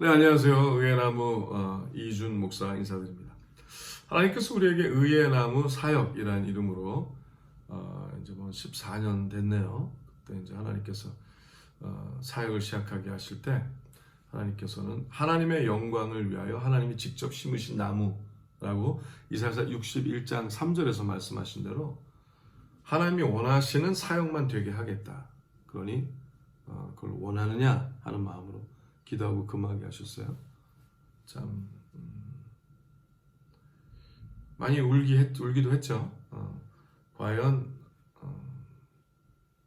네, 안녕하세요. 의의 나무 이준 목사 인사드립니다. 하나님께서 우리에게 의의 나무 사역이라는 이름으로 이제 14년 됐네요. 그때 이제 하나님께서 사역을 시작하게 하실 때 하나님께서는 하나님의 영광을 위하여 하나님이 직접 심으신 나무라고 이사야 61장 3절에서 말씀하신 대로 하나님이 원하시는 사역만 되게 하겠다. 그러니 그걸 원하느냐 하는 마음으로 기도하고 금하게 하셨어요. 참 많이 울기도 했죠. 과연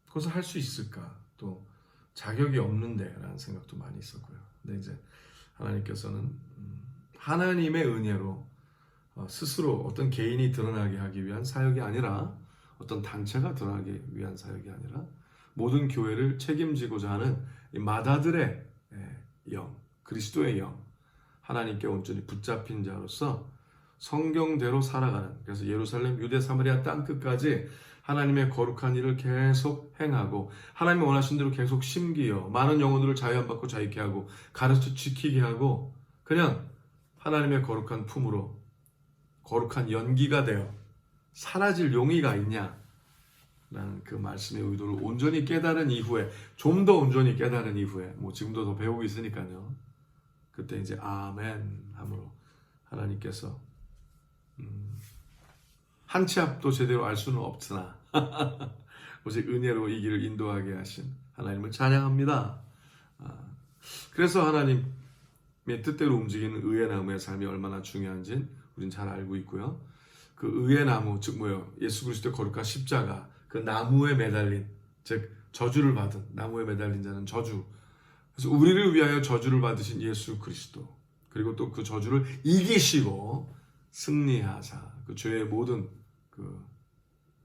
그것을 할 수 있을까? 또 자격이 없는데라는 생각도 많이 있었고요. 근데 이제 하나님께서는 하나님의 은혜로 스스로 어떤 개인이 드러나게 하기 위한 사역이 아니라 어떤 단체가 드러나기 위한 사역이 아니라 모든 교회를 책임지고자 하는 이 마다들의 영, 그리스도의 영, 하나님께 온전히 붙잡힌 자로서 성경대로 살아가는, 그래서 예루살렘, 유대, 사마리아 땅끝까지 하나님의 거룩한 일을 계속 행하고 하나님이 원하신 대로 계속 심기어 많은 영혼들을 자유함 받고 자유케 하고 가르쳐 지키게 하고 그냥 하나님의 거룩한 품으로 거룩한 연기가 되어 사라질 용의가 있냐 라는 그 말씀의 의도를 온전히 깨달은 이후에, 좀 더 온전히 깨달은 이후에, 지금도 더 배우고 있으니까요. 그때 이제 아멘 함으로 하나님께서 한 치 앞도 제대로 알 수는 없으나 오직 은혜로 이 길을 인도하게 하신 하나님을 찬양합니다. 그래서 하나님의 뜻대로 움직이는 의의 나무의 삶이 얼마나 중요한지는 우린 잘 알고 있고요. 그 의의 나무, 즉 예수 그리스도의 거룩한 십자가, 그 나무에 매달린, 즉 저주를 받은 나무에 매달린 자는 저주. 그래서 우리를 위하여 저주를 받으신 예수 그리스도, 그리고 또 그 저주를 이기시고 승리하사 그 죄의 모든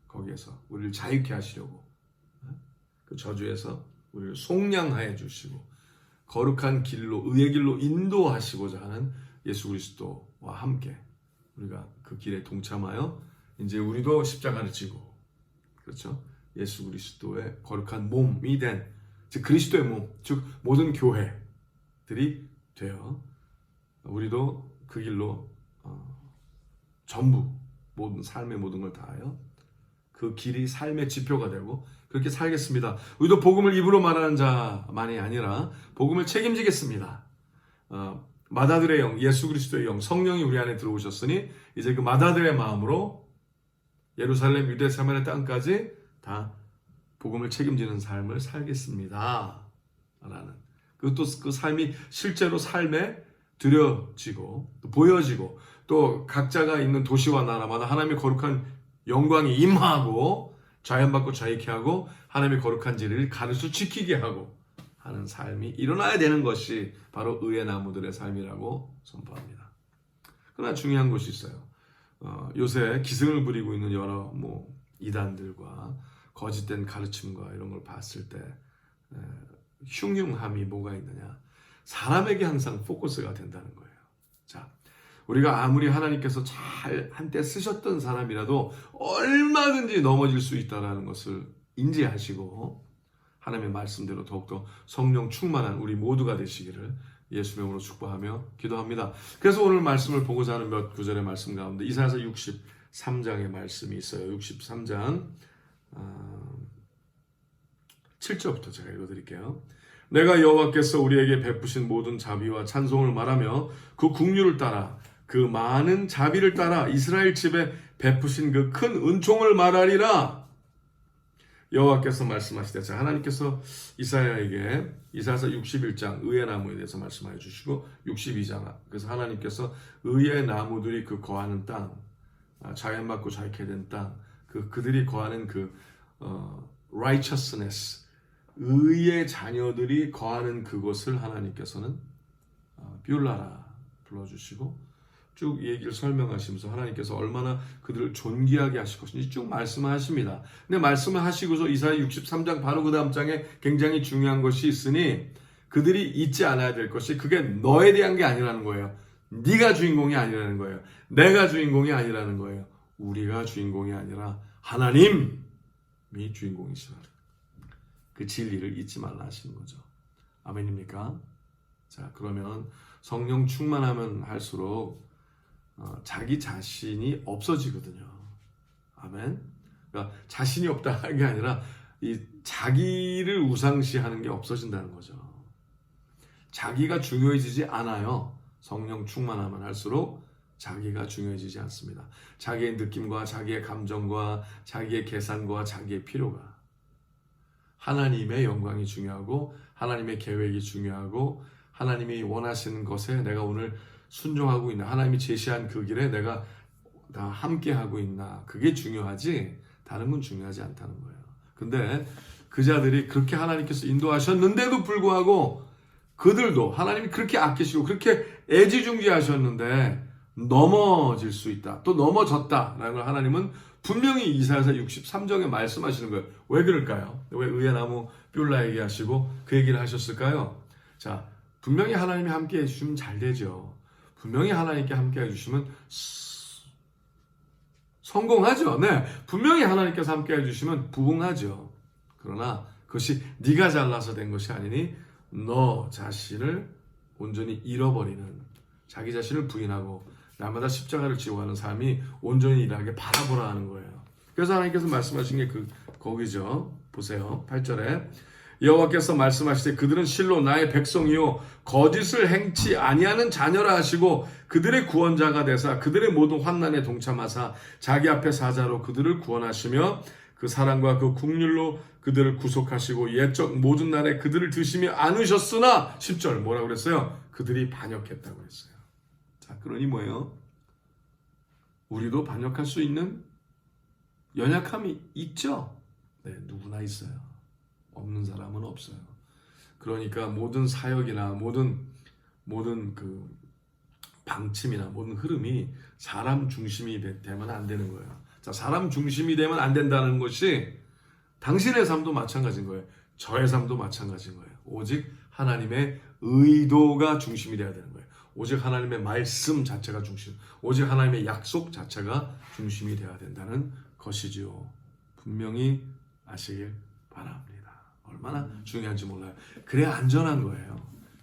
거기에서 우리를 자유케 하시려고 그 저주에서 우리를 속량하여 주시고 거룩한 길로, 의의 길로 인도하시고자 하는 예수 그리스도와 함께 우리가 그 길에 동참하여 이제 우리도 십자가를 지고, 그렇죠? 예수 그리스도의 거룩한 몸이 된, 즉 그리스도의 몸, 즉 모든 교회들이 되어 우리도 그 길로 전부 모든 삶의 모든 걸 다하여 그 길이 삶의 지표가 되고 그렇게 살겠습니다. 우리도 복음을 입으로 말하는 자만이 아니라 복음을 책임지겠습니다. 마다들의 영, 예수 그리스도의 영, 성령이 우리 안에 들어오셨으니 이제 그 마다들의 마음으로 예루살렘, 유대, 사마리아 땅까지 다 복음을 책임지는 삶을 살겠습니다. 라는 그것도 그 삶이 실제로 삶에 들여지고 또 보여지고 또 각자가 있는 도시와 나라마다 하나님의 거룩한 영광이 임하고 자연받고 자유케 하고 하나님의 거룩한 진리를 가르쳐 지키게 하고 하는 삶이 일어나야 되는 것이 바로 의의 나무들의 삶이라고 선포합니다. 그러나 중요한 것이 있어요. 요새 기승을 부리고 있는 여러 이단들과 거짓된 가르침과 이런 걸 봤을 때 흉흉함이 뭐가 있느냐? 사람에게 항상 포커스가 된다는 거예요. 자, 우리가 아무리 하나님께서 잘 한때 쓰셨던 사람이라도 얼마든지 넘어질 수 있다는 것을 인지하시고 하나님의 말씀대로 더욱더 성령 충만한 우리 모두가 되시기를 예수 이름으로 축복하며 기도합니다. 그래서 오늘 말씀을 보고자 하는 몇 구절의 말씀 가운데 이사야서 63장의 말씀이 있어요. 63장 7절부터 제가 읽어드릴게요. 내가 여호와께서 우리에게 베푸신 모든 자비와 찬송을 말하며 그 국류를 따라 그 많은 자비를 따라 이스라엘 집에 베푸신 그 큰 은총을 말하리라. 여호와께서 말씀하시되, 자, 하나님께서 이사야에게 이사야서 61장 의의 나무에 대해서 말씀해 주시고 62장 그래서 하나님께서 의의 나무들이 그 거하는 땅, 자연받고 자유케 된 땅, 그들이 거하는 righteousness, 의의 자녀들이 거하는 그곳을 하나님께서는 비올라라 불러주시고 쭉 얘기를 설명하시면서 하나님께서 얼마나 그들을 존귀하게 하실 것인지 쭉 말씀을 하십니다. 근데 말씀을 하시고서 이사야 63장 바로 그 다음 장에 굉장히 중요한 것이 있으니 그들이 잊지 않아야 될 것이, 그게 너에 대한 게 아니라는 거예요. 네가 주인공이 아니라는 거예요. 내가 주인공이 아니라는 거예요. 우리가 주인공이 아니라 하나님이 주인공이시라. 그 진리를 잊지 말라 하시는 거죠. 아멘입니까? 자, 그러면 성령 충만하면 할수록 자기 자신이 없어지거든요. 아멘. 그러니까 자신이 없다 하는 게 아니라 이 자기를 우상시하는 게 없어진다는 거죠. 자기가 중요해지지 않아요. 성령 충만하면 할수록 자기가 중요해지지 않습니다. 자기의 느낌과 자기의 감정과 자기의 계산과 자기의 필요가 하나님의 영광이 중요하고 하나님의 계획이 중요하고 하나님이 원하시는 것에 내가 오늘 순종하고 있나, 하나님이 제시한 그 길에 내가 다 함께하고 있나, 그게 중요하지 다른 건 중요하지 않다는 거예요. 근데 그 자들이 그렇게 하나님께서 인도하셨는데도 불구하고 그들도 하나님이 그렇게 아끼시고 그렇게 애지중지하셨는데 넘어질 수 있다, 또 넘어졌다라는 걸 하나님은 분명히 이사야서 63장에 말씀하시는 거예요. 왜 그럴까요? 왜 의회나무 뷸라에게 하시고 그 얘기를 하셨을까요? 자, 분명히 하나님이 함께 해주시면 잘 되죠. 분명히 하나님께 함께 해주시면 성공하죠. 네, 분명히 하나님께서 함께 해주시면 부흥하죠. 그러나 그것이 네가 잘나서 된 것이 아니니 너 자신을 온전히 잃어버리는, 자기 자신을 부인하고 날마다 십자가를 지고 하는 삶이 온전히 일하게 바라보라 하는 거예요. 그래서 하나님께서 말씀하신 게 거기죠. 보세요. 8절에 여호와께서 말씀하시되 그들은 실로 나의 백성이요 거짓을 행치 아니하는 자녀라 하시고 그들의 구원자가 되사 그들의 모든 환난에 동참하사 자기 앞에 사자로 그들을 구원하시며 그 사랑과 그 긍휼로 그들을 구속하시고 옛적 모든 날에 그들을 드시며 안으셨으나 10절 뭐라고 그랬어요? 그들이 반역했다고 그랬어요. 자, 그러니 뭐예요? 우리도 반역할 수 있는 연약함이 있죠? 네, 누구나 있어요. 없는 사람은 없어요. 그러니까 모든 사역이나 모든 그 방침이나 모든 흐름이 사람 중심이 되면 안 되는 거예요. 자, 사람 중심이 되면 안 된다는 것이 당신의 삶도 마찬가지인 거예요. 저의 삶도 마찬가지인 거예요. 오직 하나님의 의도가 중심이 되어야 되는 거예요. 오직 하나님의 말씀 자체가 중심, 오직 하나님의 약속 자체가 중심이 되어야 된다는 것이지요. 분명히 아시길 바랍니다. 얼마나 중요한지 몰라요. 그래야 안전한 거예요.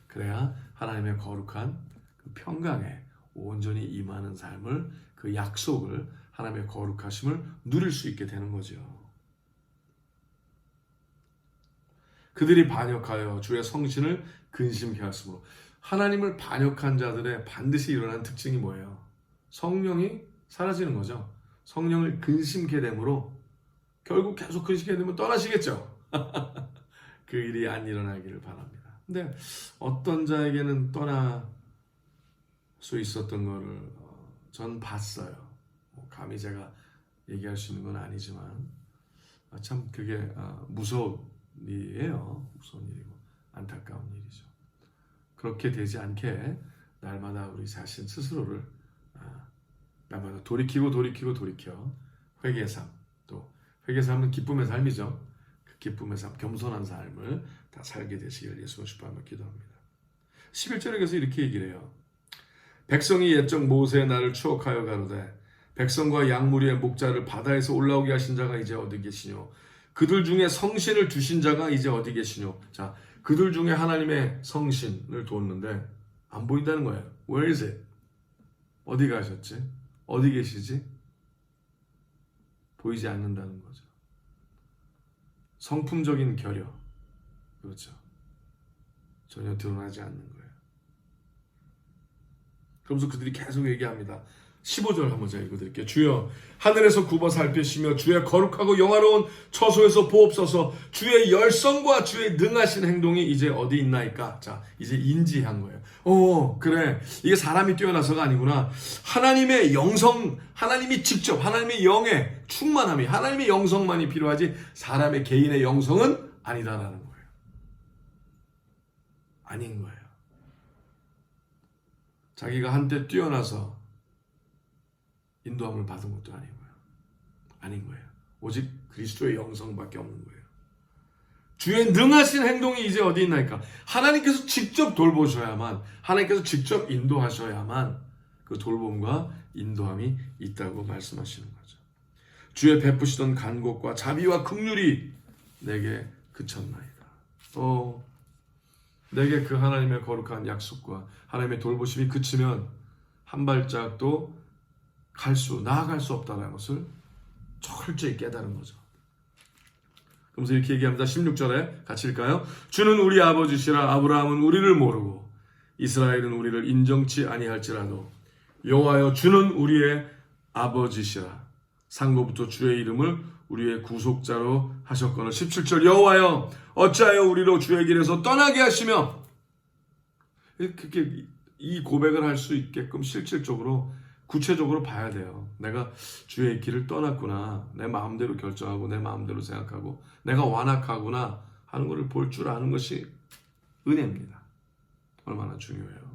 그래야 하나님의 거룩한 그 평강에 온전히 임하는 삶을, 그 약속을, 하나님의 거룩하심을 누릴 수 있게 되는 거죠. 그들이 반역하여 주의 성신을 근심케 하였으므로, 하나님을 반역한 자들의 반드시 일어나는 특징이 뭐예요? 성령이 사라지는 거죠. 성령을 근심케 되므로 결국 계속 근심케 되면 떠나시겠죠. 그 일이 안 일어나기를 바랍니다. 근데 어떤 자에게는 떠날 수 있었던 거를 전 봤어요. 감히 제가 얘기할 수 있는 건 아니지만 참 그게 무서운 일이에요. 무서운 일이고 안타까운 일이죠. 그렇게 되지 않게 날마다 우리 자신 스스로를 날마다 돌이켜 회개의 삶, 또 회개의 삶은 기쁨의 삶이죠. 그 기쁨의 삶, 겸손한 삶을 다 살게 되시길 예수가 축복하며 기도합니다. 11절에 계속 이렇게 얘기를 해요. 백성이 옛적 모세의 날을 추억하여 가로되 백성과 양무리의 목자를 바다에서 올라오게 하신 자가 이제 어디 계시뇨? 그들 중에 성신을 두신 자가 이제 어디 계시뇨? 자, 그들 중에 하나님의 성신을 두었는데 안 보인다는 거예요. Where is it? 어디 가셨지? 어디 계시지? 보이지 않는다는 거죠. 성품적인 결여, 그렇죠. 전혀 드러나지 않는 거예요. 그러면서 그들이 계속 얘기합니다. 15절 한번 제가 읽어드릴게요. 주여 하늘에서 굽어 살피시며 주의 거룩하고 영화로운 처소에서 보옵소서. 주의 열성과 주의 능하신 행동이 이제 어디 있나이까? 자, 이제 인지한 거예요. 그래, 이게 사람이 뛰어나서가 아니구나. 하나님의 영성, 하나님이 직접 하나님의 영의 충만함이, 하나님의 영성만이 필요하지 사람의 개인의 영성은 아니다라는 거예요. 아닌 거예요. 자기가 한때 뛰어나서 인도함을 받은 것도 아닌 거예요. 오직 그리스도의 영성밖에 없는 거예요. 주의 능하신 행동이 이제 어디 있나이까? 하나님께서 직접 돌보셔야만, 하나님께서 직접 인도하셔야만 그 돌봄과 인도함이 있다고 말씀하시는 거죠. 주의 베푸시던 간곡과 자비와 긍휼이 내게 그쳤나이다. 내게 그 하나님의 거룩한 약속과 하나님의 돌보심이 그치면 한 발짝도 나아갈 수 없다는 것을 철저히 깨달은 거죠. 그러면서 이렇게 얘기합니다. 16절에 같이 읽을까요? 주는 우리 아버지시라. 아브라함은 우리를 모르고 이스라엘은 우리를 인정치 아니할지라도 여호와여 주는 우리의 아버지시라. 상고부터 주의 이름을 우리의 구속자로 하셨거늘. 17절 여호와여 어찌하여 우리로 주의 길에서 떠나게 하시며, 그렇게 이 고백을 할 수 있게끔 실질적으로 구체적으로 봐야 돼요. 내가 주의 길을 떠났구나. 내 마음대로 결정하고 내 마음대로 생각하고 내가 완악하구나 하는 것을 볼 줄 아는 것이 은혜입니다. 얼마나 중요해요.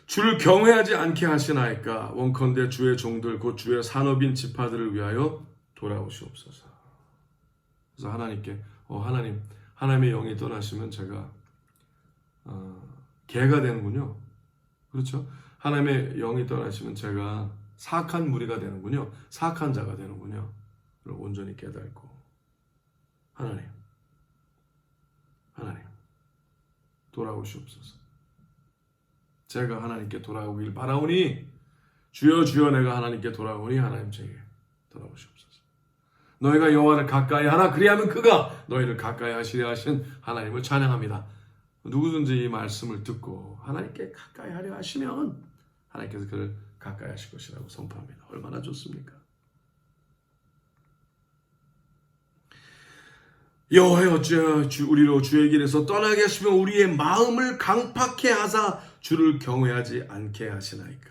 주를 경외하지 않게 하시나이까 원컨대 주의 종들 곧 주의 산업인 지파들을 위하여 돌아오시옵소서. 그래서 하나님께 하나님의 영이 떠나시면 제가 개가 되는군요. 그렇죠? 하나님의 영이 떠나시면 제가 사악한 무리가 되는군요. 사악한 자가 되는군요. 그걸 온전히 깨닫고 하나님 돌아오시옵소서. 제가 하나님께 돌아오길 바라오니 주여 주여 내가 하나님께 돌아오니 하나님 제게 돌아오시옵소서. 너희가 여호와를 가까이 하라 그리하면 그가 너희를 가까이 하시려 하신 하나님을 찬양합니다. 누구든지 이 말씀을 듣고 하나님께 가까이 하려 하시면 하나님께서 그를 가까이 하실 것이라고 선포합니다. 얼마나 좋습니까? 여호와여 어찌하여 우리로 주의 길에서 떠나게 하시며 우리의 마음을 강팍해 하사 주를 경외하지 않게 하시나이까.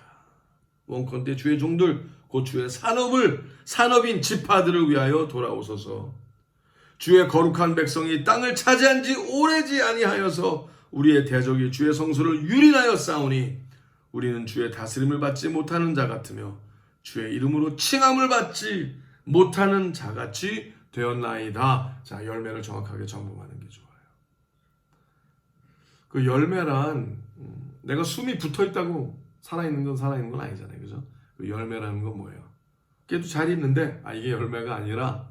원컨대 주의 종들 곧 주의 산업인 지파들을 위하여 돌아오소서. 주의 거룩한 백성이 땅을 차지한 지 오래지 아니하여서 우리의 대적이 주의 성소를 유린하여 싸우니 우리는 주의 다스림을 받지 못하는 자 같으며 주의 이름으로 칭함을 받지 못하는 자같이 되었나이다. 자, 열매를 정확하게 점검하는 게 좋아요. 그 열매란 내가 숨이 붙어있다고 살아있는 건 아니잖아요. 그죠? 그 열매라는 건 뭐예요? 깨도 잘 있는데 이게 열매가 아니라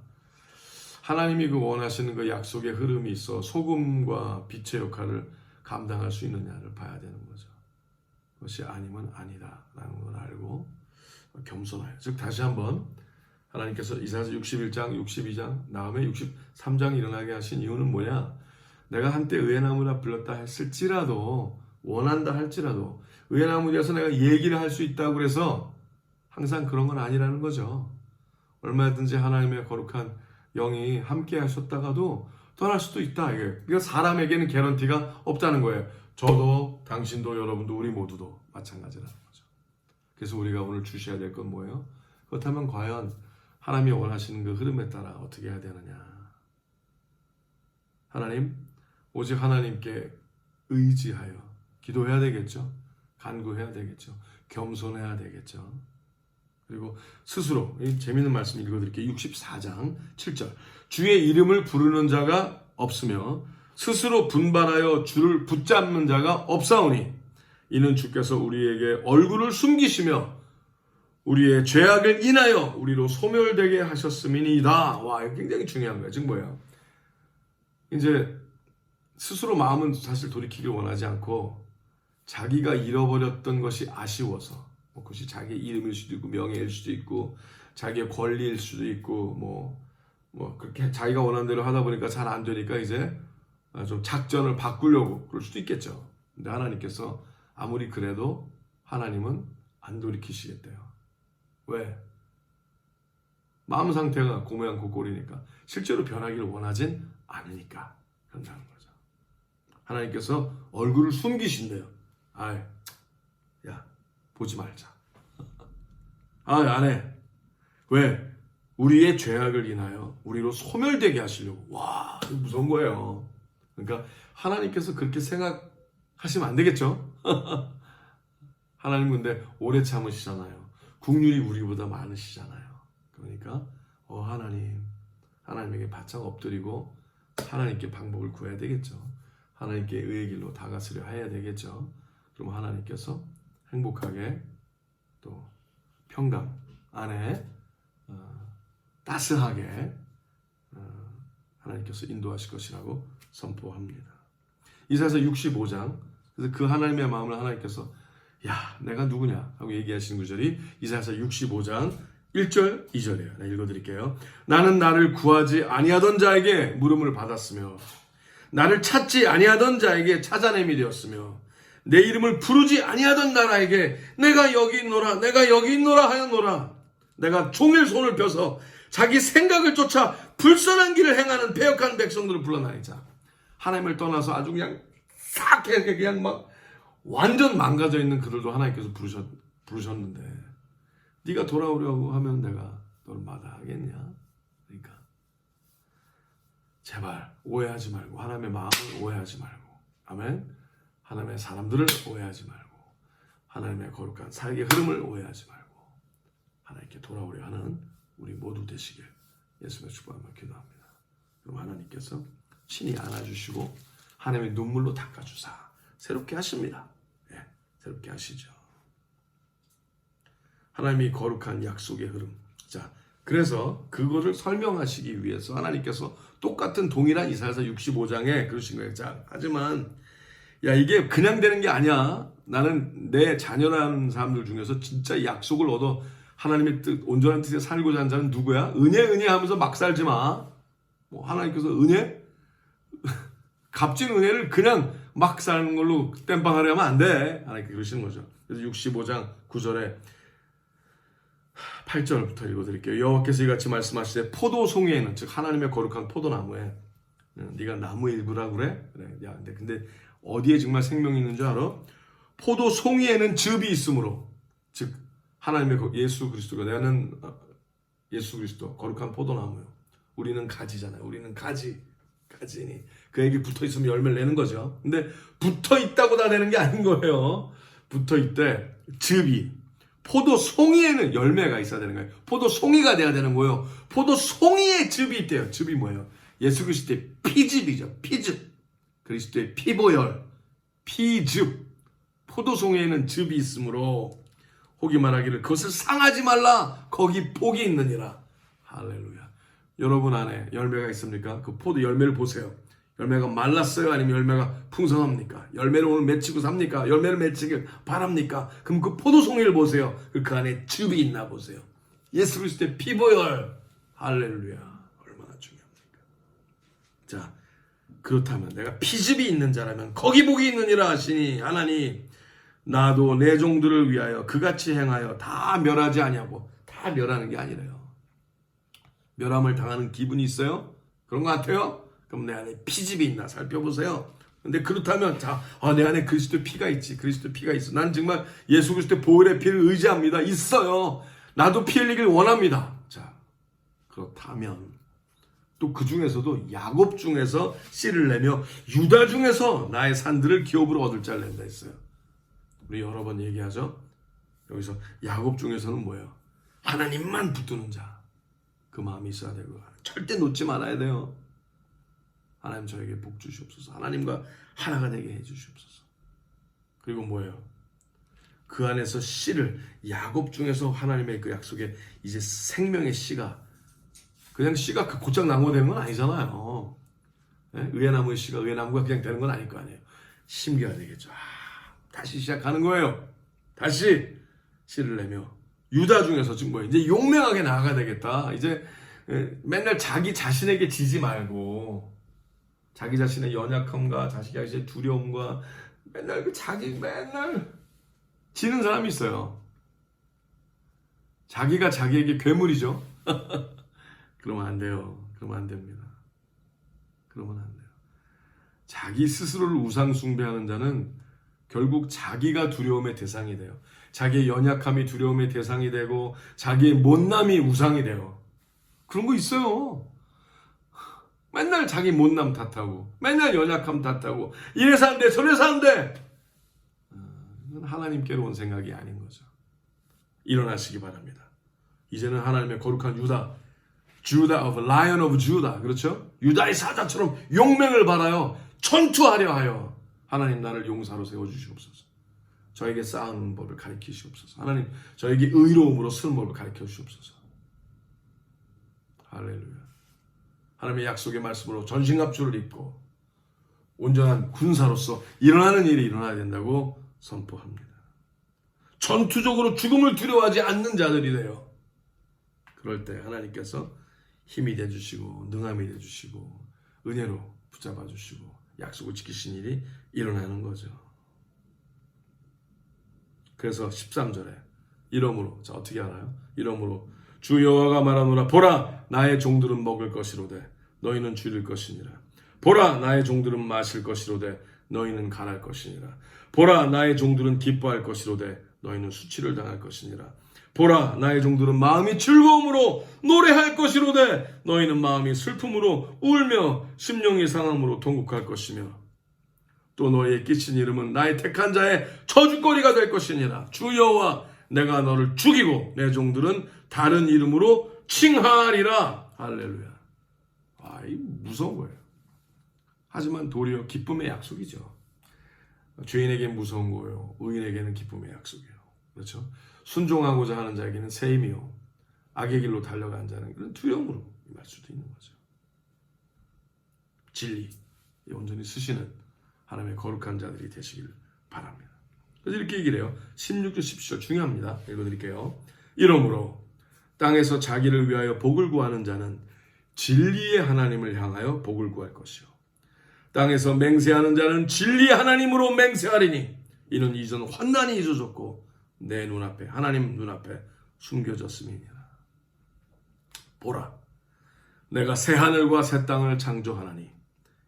하나님이 그 원하시는 그 약속의 흐름이 있어 소금과 빛의 역할을 감당할 수 있느냐를 봐야 되는 거죠. 그것이 아니면 아니다라는 걸 알고 겸손하여. 즉 다시 한번 하나님께서 이사야서 61장, 62장, 다음에 63장 일어나게 하신 이유는 뭐냐? 내가 한때 의회나무라 불렀다 했을지라도 원한다 할지라도 의회나무라서 내가 얘기를 할 수 있다고 그래서 항상 그런 건 아니라는 거죠. 얼마든지 하나님의 거룩한 영이 함께 하셨다가도 떠날 수도 있다. 그러니까 사람에게는 개런티가 없다는 거예요. 저도 당신도 여러분도 우리 모두도 마찬가지라는 거죠. 그래서 우리가 오늘 주셔야 될 건 뭐예요? 그렇다면 과연 하나님이 원하시는 그 흐름에 따라 어떻게 해야 되느냐? 하나님, 오직 하나님께 의지하여 기도해야 되겠죠. 간구해야 되겠죠. 겸손해야 되겠죠. 그리고 스스로 재미있는 말씀 읽어드릴게요. 64장 7절 주의 이름을 부르는 자가 없으며 스스로 분반하여 주를 붙잡는 자가 없사오니 이는 주께서 우리에게 얼굴을 숨기시며 우리의 죄악을 인하여 우리로 소멸되게 하셨음이니이다. 와, 이거 굉장히 중요한 거예요. 지금 뭐예요? 이제 스스로 마음은 사실 돌이키길 원하지 않고 자기가 잃어버렸던 것이 아쉬워서 그것이 자기의 이름일 수도 있고 명예일 수도 있고 자기의 권리일 수도 있고 그렇게 자기가 원하는 대로 하다 보니까 잘 안 되니까 이제 좀 작전을 바꾸려고 그럴 수도 있겠죠. 근데 하나님께서 아무리 그래도 하나님은 안 돌이키시겠대요. 왜? 마음 상태가 고모양고꼴이니까 실제로 변하기를 원하진 않으니까 그런다는 거죠. 하나님께서 얼굴을 숨기신대요. 야, 보지 말자. 안 해. 왜? 우리의 죄악을 인하여 우리로 소멸되게 하시려고. 와, 이거 무서운 거예요. 그러니까 하나님께서 그렇게 생각하시면 안 되겠죠? 하나님 근데 오래 참으시잖아요. 국률이 우리보다 많으시잖아요. 그러니까 하나님에게 바짝 엎드리고 하나님께 방법을 구해야 되겠죠. 하나님께 의의 길로 다가서려 해야 되겠죠. 그럼 하나님께서 행복하게 또 평강 안에 따스하게 하나님께서 인도하실 것이라고 선포합니다. 이사야서 65장. 그래서 그 하나님의 마음을 하나님께서 야 내가 누구냐 하고 얘기하시는 구절이 이사야서 65장 1절 2절이에요. 네, 읽어드릴게요. 나는 나를 구하지 아니하던 자에게 물음을 받았으며 나를 찾지 아니하던 자에게 찾아냄이 되었으며 내 이름을 부르지 아니하던 나라에게 내가 여기 있노라 내가 여기 있노라 하였노라. 내가 종일 손을 펴서 자기 생각을 쫓아 불선한 길을 행하는 배역한 백성들을 불러나니. 자, 하나님을 떠나서 아주 그냥 싹 이렇게 그냥 막 완전 망가져 있는 그들도 하나님께서 부르셨는데 네가 돌아오려고 하면 내가 너를 마다하겠냐. 그러니까 제발 오해하지 말고 하나님의 마음을 오해하지 말고 아멘. 하나님의 사람들을 오해하지 말고 하나님의 거룩한 사역의 흐름을 오해하지 말고 하나님께 돌아오려 하는 우리 모두 되시길 예수님의 축복하며 기도합니다. 그럼 하나님께서 친히 안아주시고 하나님의 눈물로 닦아주사 새롭게 하십니다. 예, 새롭게 하시죠. 하나님이 거룩한 약속의 흐름. 자, 그래서 그거를 설명하시기 위해서 하나님께서 똑같은 동일한 이사야서 65장에 그러신 거예요. 자, 하지만 야 이게 그냥 되는 게 아니야. 나는 내 자녀라는 사람들 중에서 진짜 약속을 얻어 하나님의 뜻, 온전한 뜻에 살고자 하는 자는 누구야? 은혜 하면서 막 살지 마. 뭐 하나님께서 은혜? 값진 은혜를 그냥 막 사는 걸로 땜빵하려 하면 안 돼. 하나님께 그러시는 거죠. 그래서 65장 9절에 8절부터 읽어드릴게요. 여호와께서 이같이 말씀하시되 포도송이에는 즉 하나님의 거룩한 포도나무에 네가 나무 일부라 그래? 그래. 야, 근데 어디에 정말 생명이 있는 줄 알아? 포도송이에는 즙이 있으므로 즉 하나님의 예수 그리스도가 나는 예수 그리스도 거룩한 포도나무요. 우리는 가지잖아요. 우리는 가지니 그에게 붙어 있으면 열매를 내는 거죠. 근데 붙어 있다고 다 되는 게 아닌 거예요. 붙어 있대 즙이. 포도송이에는 열매가 있어야 되는 거예요. 포도송이가 돼야 되는 거예요. 포도송이에 즙이 있대요. 즙이 뭐예요? 예수 그리스도의 피즙이죠. 피즙. 그리스도의 피보혈, 피즙. 포도송이에는 즙이 있으므로 혹이 말하기를 그것을 상하지 말라. 거기 복이 있느니라. 할렐루야. 여러분 안에 열매가 있습니까? 그 포도 열매를 보세요. 열매가 말랐어요? 아니면 열매가 풍성합니까? 열매를 오늘 맺히고 삽니까? 열매를 맺히길 바랍니까? 그럼 그 포도송이를 보세요. 그 안에 즙이 있나 보세요. 예수 그리스도의 피보혈. 할렐루야. 얼마나 중요합니까? 자, 그렇다면 내가 피즙이 있는 자라면 거기 복이 있느니라 하시니 하나님 나도 내 종들을 위하여 그같이 행하여 다 멸하지 아니하고 다 멸하는 게 아니래요. 멸함을 당하는 기분이 있어요? 그런 것 같아요? 그럼 내 안에 피즙이 있나 살펴보세요. 근데 그렇다면 내 안에 그리스도의 피가 있지. 그리스도의 피가 있어. 난 정말 예수 그리스도의 보혈의 피를 의지합니다. 있어요. 나도 피 흘리길 원합니다. 자, 그렇다면 또 그 중에서도 야곱 중에서 씨를 내며 유다 중에서 나의 산들을 기업으로 얻을 자를 낸다 했어요. 우리 여러 번 얘기하죠. 여기서 야곱 중에서는 뭐예요? 하나님만 붙드는 자. 그 마음이 있어야 되고 절대 놓지 말아야 돼요. 하나님 저에게 복 주시옵소서. 하나님과 하나가 되게 해 주시옵소서. 그리고 뭐예요? 그 안에서 씨를 야곱 중에서 하나님의 그 약속에 이제 생명의 씨가 그냥 씨가 그 곧장 나무가 되는 건 아니잖아요. 네? 의회나무의 씨가 의회나무가 그냥 되는 건 아닐 거 아니에요. 심겨야 되겠죠. 다시 시작하는 거예요. 다시 씨를 내며 유다 중에서 지금 뭐예요? 이제 용맹하게 나아가야 되겠다. 이제 맨날 자기 자신에게 지지 말고 자기 자신의 연약함과 자기 자신의 두려움과 맨날 맨날 지는 사람이 있어요. 자기가 자기에게 괴물이죠. 그러면 안 돼요. 그러면 안 됩니다. 그러면 안 돼요. 자기 스스로를 우상 숭배하는 자는 결국 자기가 두려움의 대상이 돼요. 자기의 연약함이 두려움의 대상이 되고 자기의 못남이 우상이 돼요. 그런 거 있어요. 맨날 자기 못남 탓하고 맨날 연약함 탓하고 이래서 안 돼 저래서 안 돼. 이건 하나님께로 온 생각이 아닌 거죠. 일어나시기 바랍니다. 이제는 하나님의 거룩한 Judah of Lion of Judah, 그렇죠? 유다의 사자처럼 용맹을 받아요. 전투하려 하여 하나님 나를 용사로 세워주시옵소서. 저에게 싸우는 법을 가르치시옵소서. 하나님 저에게 의로움으로 쓰는 법을 가르쳐 주시옵소서. 할렐루야. 하나님의 약속의 말씀으로 전신갑주를 입고 온전한 군사로서 일어나는 일이 일어나야 된다고 선포합니다. 전투적으로 죽음을 두려워하지 않는 자들이 돼요. 그럴 때 하나님께서 힘이 되주시고 능함이 되주시고 은혜로 붙잡아 주시고 약속을 지키신 일이 일어나는 거죠. 그래서 13절에 이러므로, 자 어떻게 알아요? 이러므로 주 여호와가 말하노라. 보라, 나의 종들은 먹을 것이로되 너희는 줄일 것이니라. 보라, 나의 종들은 마실 것이로되 너희는 갈할 것이니라. 보라, 나의 종들은 기뻐할 것이로되 너희는 수치를 당할 것이니라. 보라, 나의 종들은 마음이 즐거움으로 노래할 것이로되 너희는 마음이 슬픔으로 울며 심령이 상함으로 통곡할 것이며 또 너희의 끼친 이름은 나의 택한 자의 저주거리가 될 것이니라. 주 여호와, 내가 너를 죽이고 내 종들은 다른 이름으로 칭하리라. 할렐루야. 이 무서운 거예요. 하지만 도리어 기쁨의 약속이죠. 죄인에게는 무서운 거예요. 의인에게는 기쁨의 약속이에요. 그렇죠? 순종하고자 하는 자에게는 새 힘이요, 악의 길로 달려가는 자는 그런 두려움으로 임할 수도 있는 거죠. 진리 온전히 쓰시는 하나님의 거룩한 자들이 되시길 바랍니다. 그래서 이렇게 얘기를 해요. 16절 17절 중요합니다. 읽어드릴게요. 이러므로 땅에서 자기를 위하여 복을 구하는 자는 진리의 하나님을 향하여 복을 구할 것이요, 땅에서 맹세하는 자는 진리의 하나님으로 맹세하리니 이는 이전 환난이 잊어졌고 내 눈앞에, 하나님 눈앞에 숨겨졌음이니라. 보라, 내가 새 하늘과 새 땅을 창조하나니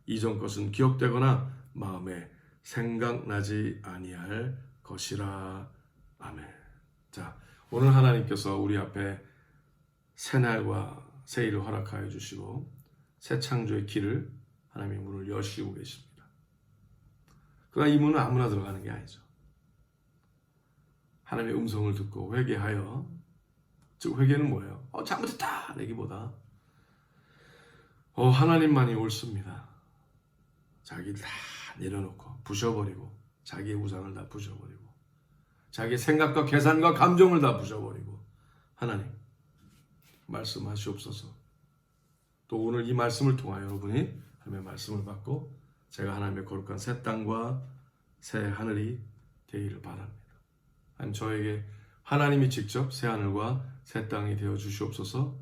이전 것은 기억되거나 마음에 생각나지 아니할 것이라. 아멘. 자, 오늘 하나님께서 우리 앞에 새 날과 새 일을 허락하여 주시고 새 창조의 길을 하나님의 문을 여시고 계십니다. 그러나 이 문은 아무나 들어가는 게 아니죠. 하나님의 음성을 듣고 회개하여, 즉 회개는 뭐예요? 잘못했다 내기보다 하나님만이 옳습니다. 자기를 다 내려놓고 부셔버리고 자기의 우상을 다 부셔버리고 자기의 생각과 계산과 감정을 다 부셔버리고 하나님 말씀하시옵소서. 또 오늘 이 말씀을 통하여 여러분이 하나님의 말씀을 받고 제가 하나님의 거룩한 새 땅과 새 하늘이 되기를 바랍니다. 하나님, 저에게 하나님이 직접 새 하늘과 새 땅이 되어 주시옵소서.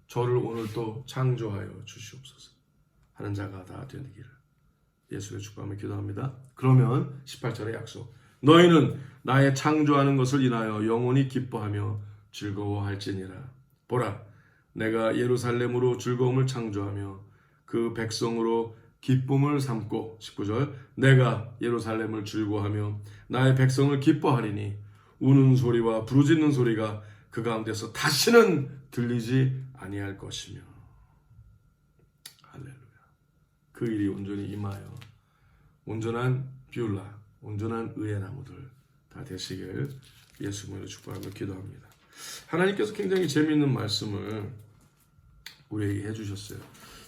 저를 오늘 또 창조하여 주시옵소서 하는 자가 다 되기를 예수의 축복하며 기도합니다. 그러면 18절의 약속, 너희는 나의 창조하는 것을 인하여 영원히 기뻐하며 즐거워할지니라. 보라, 내가 예루살렘으로 즐거움을 창조하며 그 백성으로 기쁨을 삼고, 19절, 내가 예루살렘을 즐거워하며 나의 백성을 기뻐하리니 우는 소리와 부르짖는 소리가 그 가운데서 다시는 들리지 아니할 것이며. 할렐루야. 그 일이 온전히 임하여 온전한 뷰라, 온전한 의의 나무들 다 되시길 예수님으로 축복하며 기도합니다. 하나님께서 굉장히 재미있는 말씀을 우리에게 해주셨어요.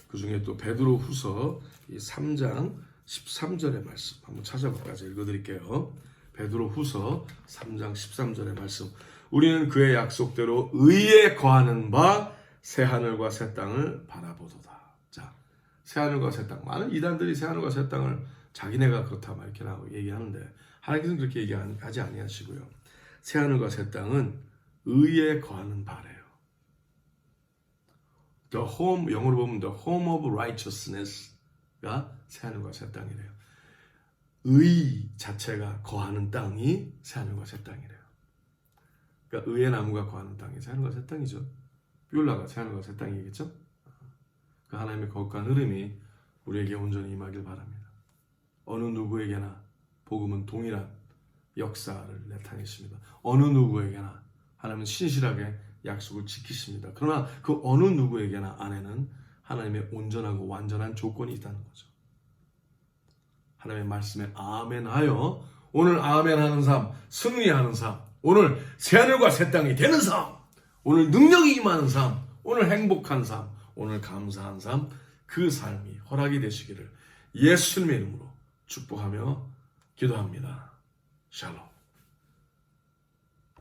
그 중에 또 베드로 후서 3장 13절의 말씀 한번 찾아볼까요? 제가 읽어드릴게요. 베드로 후서 3장 13절의 말씀. 우리는 그의 약속대로 의에 거하는 바 새 하늘과 새 땅을 바라보도다. 자, 새 하늘과 새 땅. 많은 이단들이 새 하늘과 새 땅을 자기네가 그렇다 막 이렇게 나오고 얘기하는데 하나님께서는 그렇게 얘기하지 아니하시고요. 새 하늘과 새 땅은 의에 거하는 바래요. The home, 영어로 보면 the home of righteousness가 새 하늘과 새 땅이래요. 의 자체가 거하는 땅이 새 하늘과 새 땅이래요. 그러니까 의의 나무가 거하는 땅이 새 하늘과 새 땅이죠. 뷰라가 새 하늘과 새 땅이겠죠. 그 하나님의 거룩한 흐름이 우리에게 온전히 임하길 바랍니다. 어느 누구에게나 복음은 동일한 역사를 나타내십니다. 어느 누구에게나 하나님은 신실하게 약속을 지키십니다. 그러나 그 어느 누구에게나 안에는 하나님의 온전하고 완전한 조건이 있다는 거죠. 하나님의 말씀에 아멘하여 오늘 아멘하는 삶, 승리하는 삶, 오늘 새하늘과 새 땅이 되는 삶, 오늘 능력이 임하는 삶, 오늘 행복한 삶, 오늘 감사한 삶, 그 삶이 허락이 되시기를 예수님의 이름으로 축복하며 기도합니다. 샬롬.